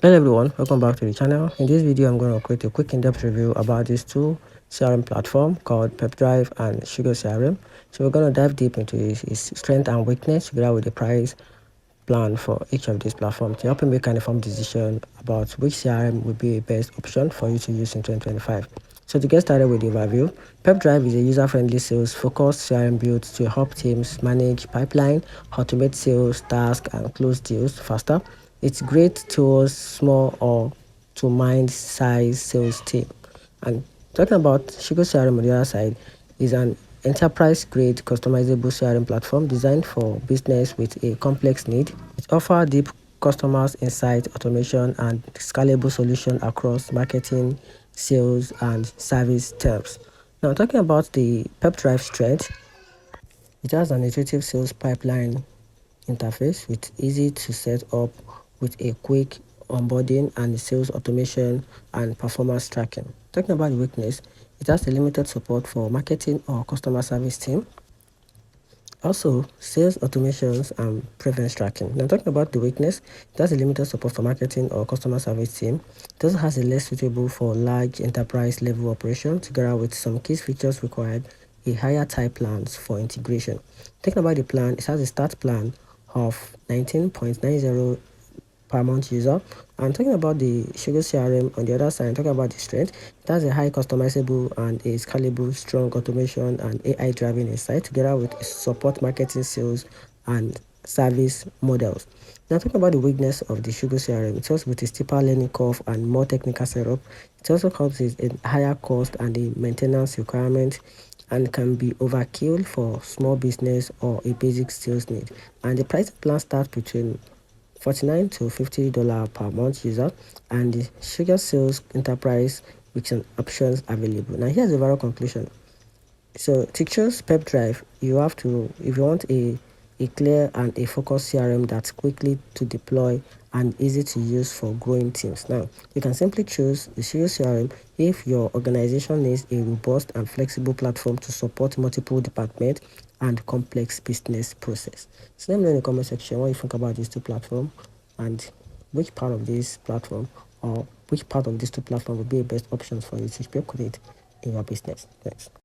Hello everyone, welcome back to the channel. In this video, I'm going to create a quick in-depth review about these two CRM platform called Pipedrive and SugarCRM. So we're going to dive deep into its strength and weakness together with the price plan for each of these platforms to help you make an informed decision about which CRM would be a best option for you to use in 2025. So to get started with the overview, Pipedrive is a user-friendly sales-focused CRM built to help teams manage pipeline, automate sales tasks, and close deals faster. It's great towards small or to mind-sized sales team. And talking about SugarCRM on the other side is an enterprise-grade customizable CRM platform designed for business with a complex need. It offers deep customers insight, automation, and scalable solution across marketing, sales, and service terms. Now, talking about the Pipedrive strength, it has an intuitive sales pipeline interface with easy to set up with a quick onboarding and sales automation and performance tracking. Talking about the weakness, it has a limited support for marketing or customer service team. Also, sales automations and preference tracking. Now, talking about the weakness, it has a limited support for marketing or customer service team. It also has a less suitable for large enterprise level operation together with some key features required a higher type plans for integration. Talking about the plan, it has a start plan of 19.90 per month user. And talking about the SugarCRM on the other side, talking about the strength, it has a high customizable and a scalable, strong automation and AI driving insight together with support marketing, sales, and service models. Now, talking about the weakness of the SugarCRM, it also with a steeper learning curve and more technical setup. It also comes with a higher cost and the maintenance requirement and can be overkill for small business or a basic sales need. And the price plan starts between $49 to $50 per month user, and the Sugar Sales Enterprise with some options available. Now, here's the overall conclusion. So to choose Pipedrive, you have to, if you want a clear and a focused CRM that's quickly to deploy and easy to use for growing teams. Now, you can simply choose the Serious CRM if your organization needs a robust and flexible platform to support multiple departments and complex business process. So let me know in the comment section what you think about these two platforms and which part of this platform or which part of these two platforms would be the best options for you to create in your business. Thanks.